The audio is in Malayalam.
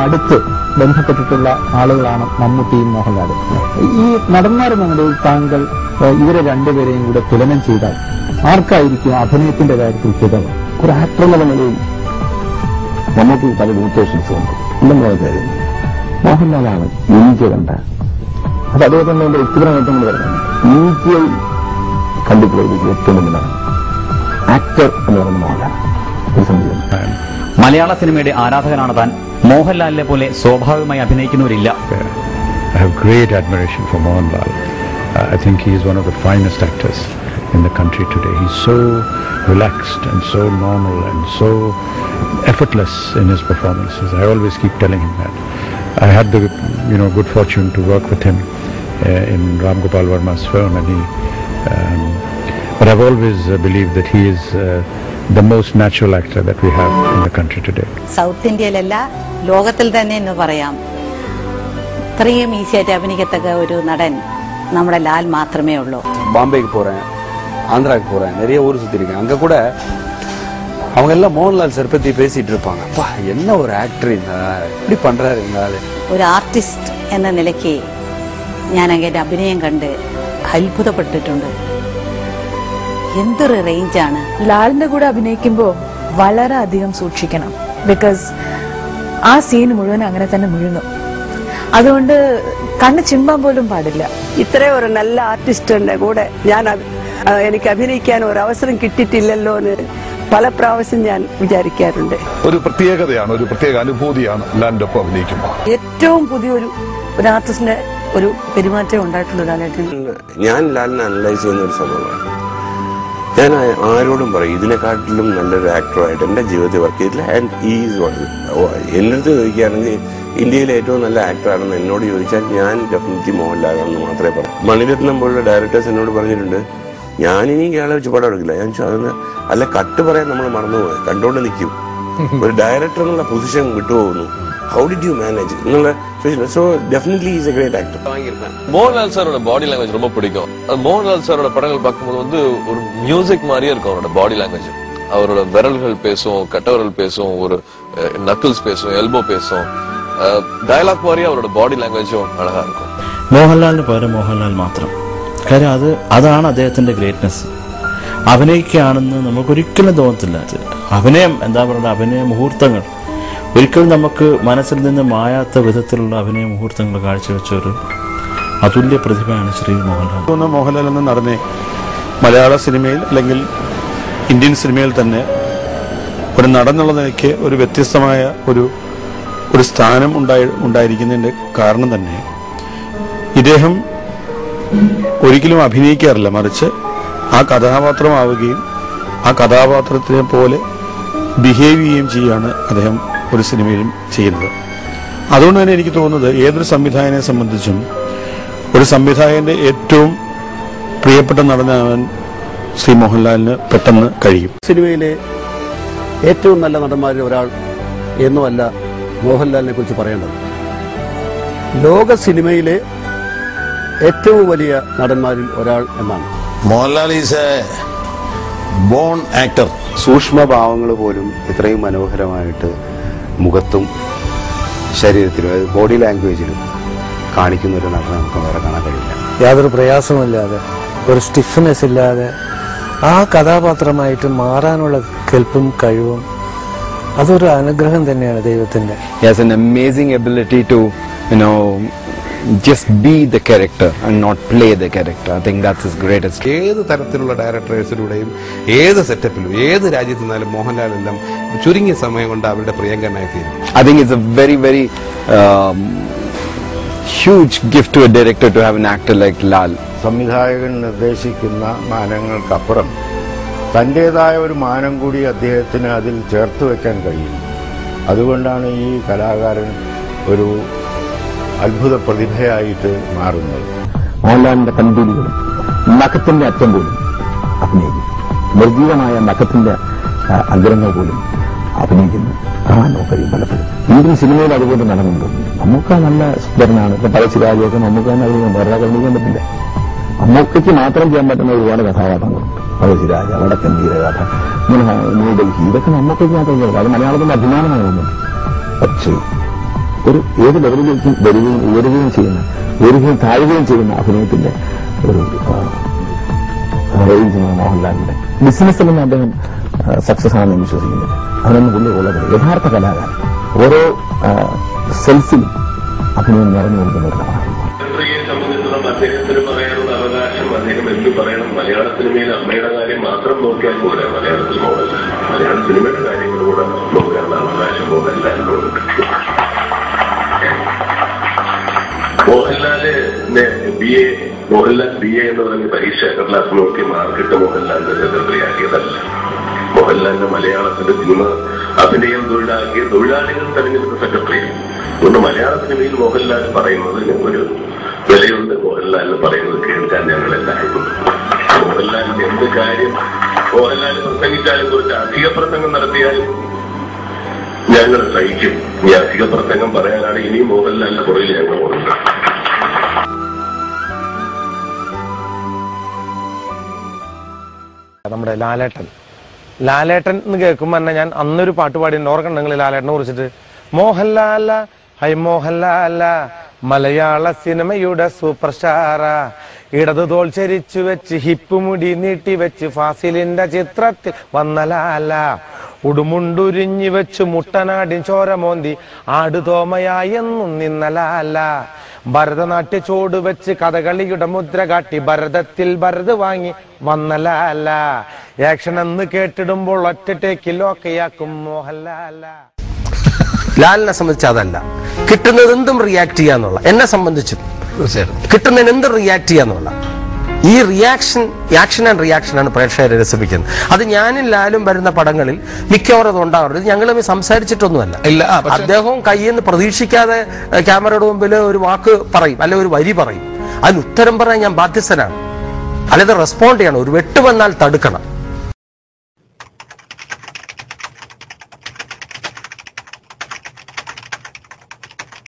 അടുത്ത് ബന്ധപ്പെട്ടിട്ടുള്ള ആളുകളാണ് മമ്മൂട്ടിയും മോഹൻലാലും. ഈ നടന്മാരെന്ന നിലയിൽ താങ്കൾ ഇവരെ രണ്ടുപേരെയും കൂടെ തുലനം ചെയ്താൽ ആർക്കായിരിക്കും അഭിനയത്തിന്റെ കാര്യത്തിൽ ചിതവ്? ഒരു ആക്ടർ എന്നുള്ള നിലയിൽ മമ്മൂട്ടി പല ലിമിറ്റേഷൻസ് ഉണ്ട്. ഇല്ലെന്നുള്ള കാര്യം മോഹൻലാലാണ് യൂണിറ്റിയെ കണ്ട അത് അദ്ദേഹത്തിന്റെ എന്റെ വ്യക്തിപര നേട്ടങ്ങൾ പറയുന്നത്. യൂണിറ്റിയെ കണ്ടിട്ടുള്ള ഏറ്റവും വലിയ ആക്ടർ എന്ന് പറയുന്ന മോഹൻലാൽ ഒരു സംഗീതം. മലയാള സിനിമയുടെ ആരാധകനാണ് താൻ. മോഹൻലാലിനെ പോലെ സ്വാഭാവികമായി അഭിനയിക്കുന്നവരില്ല. I have great admiration for Mohanlal. I think he is one of the finest actors in the country today. He's so relaxed and so normal and so effortless in his performances. I always keep telling him that. I had the good fortune to work with him in Ram Gopal Verma's film, and but I've always believed that he is the most natural actor that we have in the country today. South Indiailalla ലോകത്തിൽ തന്നെ എന്ന് പറയാം ഇത്രയും ഈസിയായിട്ട് അഭിനയിക്കത്തക്ക ഒരു നടൻ നമ്മുടെ ലാൽ മാത്രമേ ഉള്ളൂ. பாம்பேக்கு போறேன், ஆந்திராக்கு போறேன், நிறைய ஊர் சுத்தி இருக்கேன். அங்க கூட அவங்க எல்லாம் மோகன்லால் சார் பத்தி பேசிட்டு இருப்பாங்க. அப்பா என்ன ஒரு ஆக்டர், இப்படி பண்றாரு இருந்தாല്. ഒരു ആർട്ടിസ്റ്റ് എന്ന നിലയ്ക്ക് ഞാൻ അങ്ങയുടെ അഭിനയം കണ്ട് അത്ഭുതപ്പെട്ടിട്ടുണ്ട്. എന്തൊരു റേഞ്ചാണ്. ലാലിന്റെ കൂടെ അഭിനയിക്കുമ്പോൾ വളരെ അധികം സൂക്ഷിക്കണം. ബിക്കോസ് ആ സീൻ മുഴുവൻ അങ്ങനെ തന്നെ മുഴുങ്ങും. അതുകൊണ്ട് കണ്ണ് ചിമ്പാൻ പോലും പാടില്ല. ഇത്രയും ഒരു നല്ല ആർട്ടിസ്റ്റിന്റെ കൂടെ എനിക്ക് അഭിനയിക്കാൻ ഒരു അവസരം കിട്ടിയിട്ടില്ലല്ലോ എന്ന് പല പ്രാവശ്യം ഞാൻ വിചാരിക്കാറുണ്ട്. ഒരു പ്രത്യേകതയാണ്, ഒരു പ്രത്യേക അനുഭൂതിയാണ് ലാലിന്റെ ഒപ്പം അഭിനയിക്കുമ്പോൾ. ഏറ്റവും പുതിയൊരു ആർട്ടിസ്റ്റിന്റെ ഒരു പെരുമാറ്റം ഉണ്ടായിട്ടുള്ള ലാലായിട്ട് ഞാൻ ലാലിനെ അനലൈസ് ചെയ്യുന്ന ഒരു സംഭവമാണ്. ഞാൻ ആരോടും പറയും ഇതിനെക്കാട്ടിലും നല്ലൊരു ആക്ടറായിട്ട് എന്റെ ജീവിതത്തിൽ വർക്ക് ചെയ്തില്ല. ആൻഡ് ഈസ് എന്റെ അടുത്ത് ചോദിക്കുകയാണെങ്കിൽ ഇന്ത്യയിലെ ഏറ്റവും നല്ല ആക്ടറാണെന്ന് എന്നോട് ചോദിച്ചാൽ ഞാൻ ഡെഫിനറ്റ്ലി മോഹൻലാലാണെന്ന് മാത്രമേ പറയൂ. മണിരത്നം പോലുള്ള ഡയറക്ടേഴ്സ് എന്നോട് പറഞ്ഞിട്ടുണ്ട് ഞാനിനി ഇയാളെ വെച്ച് പടം എടുക്കില്ല. ഞാൻ ചോദിച്ചു അല്ല കട്ട് പറയാൻ നമ്മൾ മറന്നുപോയി, കണ്ടോണ്ട് നിൽക്കും. ഒരു ഡയറക്ടർ എന്നുള്ള പൊസിഷൻ വിട്ടുപോകുന്നു. ഹൗ ഡിഡ് യു മാനേജ് എന്നുള്ള. So definitely he is a great actor. Mohanlal சாரோட பாடி லாங்குவேஜ் ரொம்ப பிடிக்கும். மோகன்லால் சாரோட படங்கள் பார்க்கும்போது வந்து ஒரு மியூசிக் மாதிரியே இருக்கும் அவரோட பாடி லாங்குவேஜ். அவரோட விரல்கள் பேசும், கட்டவரல் பேசும், ஒரு நக்கிள்ஸ் பேசும், எல்போ பேசும். ഡയലോഗ് മാറിയ അവരുടെ ബോഡി ലാംഗ്വേജും അഴകാ இருக்கும். മോഹൻലാലിന് പകരം മോഹൻലാൽ മാത്രം. കാര്യം അതാണ് അദ്ദേഹത്തിന്റെ ഗ്രേറ്റ്നെസ്. അഭിനയിക്കുകയാണെന്ന് നമുക്കൊരിക്കലും തോന്നത്തില്ല. അഭിനയം എന്താ പറയുക, അഭിനയ മുഹൂർത്തങ്ങൾ ഒരിക്കലും നമുക്ക് മനസ്സിൽ നിന്ന് മായാത്ത വിധത്തിലുള്ള അഭിനയ മുഹൂർത്തങ്ങൾ കാഴ്ചവെച്ചൊരു അതുല്യ പ്രതിഭയാണ് ശ്രീ മോഹൻലാൽ. മോഹൻലാൽ എന്ന നടനെ മലയാള സിനിമയിൽ അല്ലെങ്കിൽ ഇന്ത്യൻ സിനിമയിൽ തന്നെ ഒരു നടനുള്ള നിലയ്ക്ക് ഒരു വ്യത്യസ്തമായ ഒരു സ്ഥാനം ഉണ്ടായിരിക്കുന്നതിന്റെ കാരണം തന്നെ ഇദ്ദേഹം ഒരിക്കലും അഭിനയിക്കാറില്ല, മറിച്ച് ആ കഥാപാത്രമാവുകയും ആ കഥാപാത്രത്തിനെ പോലെ ബിഹേവ് ചെയ്യുകയും ചെയ്യാണ് അദ്ദേഹം ഒരു സിനിമയിലും ചെയ്യുന്നത്. അതുകൊണ്ട് തന്നെ എനിക്ക് തോന്നുന്നത് ഏതൊരു സംവിധായകനെ സംബന്ധിച്ചും ഒരു സംവിധായകന്റെ ഏറ്റവും പ്രിയപ്പെട്ട നടനാവാൻ ശ്രീ മോഹൻലാലിന് പെട്ടെന്ന് കഴിയും. സിനിമയിലെ ഏറ്റവും നല്ല നടന്മാരിൽ ഒരാൾ എന്നുമല്ല മോഹൻലാലിനെ കുറിച്ച് പറയേണ്ടത്. ലോക സിനിമയിലെ ഏറ്റവും വലിയ നടന്മാരിൽ ഒരാൾ എന്നാണ്. Mohanlal is a born actor. സൂക്ഷ്മഭാവങ്ങൾ പോലും ഇത്രയും മനോഹരമായിട്ട് മുഖത്തും ശരീരത്തിലും ബോഡി ലാംഗ്വേജിലും കാണിക്കുന്ന ഒരു നടനെ നമുക്ക് വേറെ കാണാൻ കഴിയില്ല. യാതൊരു പ്രയാസമില്ലാതെ, ഒരു സ്റ്റിഫ്നെസ് ഇല്ലാതെ ആ കഥാപാത്രമായിട്ട് മാറാനുള്ള കെൽപ്പും കഴിവും അതൊരു അനുഗ്രഹം തന്നെയാണ് ദൈവത്തിന്റെ. He has an amazing ability to just be the character and not play the character. I think that's his greatest. ഏത് തരത്തിലുള്ള ഡയറക്ടേഴ്സിലൂടെയും ഏത് സെറ്റപ്പിലും ഏത് രാജ്യത്ത് നിന്നാലും മോഹൻലാൽ എല്ലാം ചുരുങ്ങിയ സമയം കൊണ്ട് അവരുടെ പ്രിയങ്കരനായി തീരും. I think it's a very, very huge gift to a director to have an actor like Lal. സംവിധായകൻ നിർദ്ദേശിക്കുന്ന മാനങ്ങൾക്കപ്പുറം തന്റേതായ ഒരു മാനം കൂടി അദ്ദേഹത്തിന് അതിൽ ചേർത്ത് വെക്കാൻ കഴിയും. അതുകൊണ്ടാണ് ഈ കലാകാരൻ ഒരു അത്ഭുത പ്രതിഭയായിട്ട് മാറുന്നത്. മോഹൻലാലിന്റെ കൺപീലികളും നഖത്തിന്റെ അറ്റം പോലും അഭിനയിക്കുന്നു. നിർജീവമായ നഖത്തിന്റെ അഗ്രങ്ങൾ പോലും അഭിനയിക്കുന്നു. കാണാനോ കഴിയും പലപ്പോഴും. ഇന്ത്യൻ സിനിമയിൽ അതുപോലെ നടന്നുണ്ട്. നമുക്ക് നല്ല സുന്ദരനാണ്. ഇപ്പൊ പഴശ്ശിരാജയൊക്കെ നമുക്ക് തന്നെ വേറെ കണ്ടിക്കാൻ പറ്റില്ല. മമ്മൂക്കയ്ക്ക് മാത്രം ചെയ്യാൻ പറ്റുന്ന ഒരുപാട് കഥാപാത്രങ്ങളുണ്ട്. പഴശ്ശിരാജ, വടക്കൻ വീരഗാഥ, ന്യൂഡൽഹി, ഇതൊക്കെ മമ്മൂക്കയ്ക്ക് മാത്രം ചെയ്യാൻ. അത് മലയാളത്തിന്റെ അഭിമാനമാകുന്നുണ്ട്. പക്ഷേ ഒരു ഏത് ലെവലിലേക്കും വരികയും ഉയരുകയും ചെയ്യുന്ന, ഉയരുകയും താഴുകയും ചെയ്യുന്ന അഭിനയത്തിന്റെ ഒരു റേഞ്ചാണ് മോഹൻലാലിന്റെ. ബിസിനസ്സിലൊന്നും അദ്ദേഹം സക്സസ് ആണെന്ന് വിശ്വസിക്കുന്നില്ല. അവനൊന്നും പുള്ളി ഉള്ളത് യഥാർത്ഥ കലാകാരൻ. ഓരോ സെൽസിലും അഭിനയം നിറഞ്ഞു കൊടുക്കുന്ന ഒരു കലാകാരൻ. സംബന്ധിച്ചിടത്തോളം അദ്ദേഹത്തിന് പറയാനുള്ള അവകാശം അദ്ദേഹം എന്ത് പറയണം? മലയാള സിനിമയിൽ അമ്മയുടെ കാര്യം മാത്രം നോക്കിയാൽ പോരാ. മലയാളത്തിൽ മോഹൻലാൽ മലയാള സിനിമയുടെ കാര്യങ്ങൾ കൂടെ നോക്കാനുള്ള അവകാശം മോഹൻലാലിനോട്. മോഹൻലാല് ബി എ എന്ന് പറഞ്ഞ പരീക്ഷ ക്ലാസ് നോക്കി മാർക്കിട്ട് മോഹൻലാലിന്റെ സെക്രട്ടറി ആക്കിയതല്ല. മോഹൻലാലിന്റെ മലയാളത്തിന്റെ സിനിമ അഭിനയം തൊഴിലാക്കിയ തൊഴിലാളികൾ തെരഞ്ഞെടുത്ത സെക്രട്ടറിയാണ്. അതുകൊണ്ട് മലയാള സിനിമയിൽ മോഹൻലാൽ പറയുന്നത് ഒരു വിലയുണ്ട്. മോഹൻലാലിന് പറയുന്നത് കേൾക്കാൻ ഞങ്ങളെല്ലാവരും. മോഹൻലാലിന്റെ എന്ത് കാര്യം മോഹൻലാൽ പ്രസംഗിച്ചാലും കുറിച്ച് അധിക പ്രസംഗം നടത്തിയാലും ഞങ്ങൾ സഹിക്കും. ഈ അധിക പ്രസംഗം പറയാനാണ് ഇനിയും മോഹൻലാലിന്റെ പുറകിൽ ഞങ്ങൾ പോകുന്നത്. നമ്മുടെ ലാലേട്ടൻ എന്ന് കേൾക്കുമ്പോൾ തന്നെ ഞാൻ അന്നൊരു പാട്ട് പാടിയുണ്ട്, ഓർക്കണ്ടെങ്കിൽ ലാലേട്ടനെ കുറിച്ചിട്ട്. മോഹൻലാല ഹൈ മോഹൻലാല മലയാള സിനിമയുടെ സൂപ്പർ സ്റ്റാറാ, ഇടതു തോൾ ചരിച്ചു വെച്ച് ഹിപ്പ് മുടി നീട്ടി വെച്ച് ഫാസിലിന്റെ ചിത്രത്തിൽ വന്ന ലാല, ഉടുമുണ്ടുരിഞ്ഞു വെച്ച് മുട്ടനാടിൻ ചോരമോന്തി ആടുതോമയായെന്നും നിന്ന ലാല, ഭരതനാട്യ ചോട് വെച്ച് കഥകളിയുടെ മുദ്ര കാട്ടി ഭരതത്തിൽ ഭരത് വാങ്ങി വന്ന ലാല, ആക്ഷൻ എന്ന് കേട്ടിടുമ്പോൾ ഒറ്റ ടേക്കിലൊക്കെയാക്കും മോഹൻലാല. ലാലിനെ സംബന്ധിച്ച് അതല്ല, കിട്ടുന്നത് എന്തും റിയാക്ട് ചെയ്യാന്നുള്ള. എന്നെ സംബന്ധിച്ചും കിട്ടുന്നതിന് എന്തും റിയാക്ട് ചെയ്യാന്നുള്ള ഈ ആക്ഷൻ ആൻഡ് റിയാക്ഷൻ ആണ് പ്രേക്ഷകരെ രസിപ്പിക്കുന്നത്. അത് ഞാനും ലാലും വരുന്ന പടങ്ങളിൽ മിക്കവാറും അത് ഉണ്ടാവാറുണ്ട്. ഞങ്ങൾ തമ്മിൽ സംസാരിച്ചിട്ടൊന്നുമല്ല. അദ്ദേഹവും കയ്യിൽ നിന്ന് പ്രതീക്ഷിക്കാതെ ക്യാമറയുടെ മുമ്പിൽ ഒരു വാക്ക് പറയും, അല്ലെ ഒരു വരി പറയും, അതിന് ഉത്തരം പറയാൻ ഞാൻ ബാധ്യസ്ഥനാണ്. അല്ലാതെ റെസ്പോണ്ട് ചെയ്യണം. ഒരു വെട്ട് വന്നാൽ തടുക്കണം.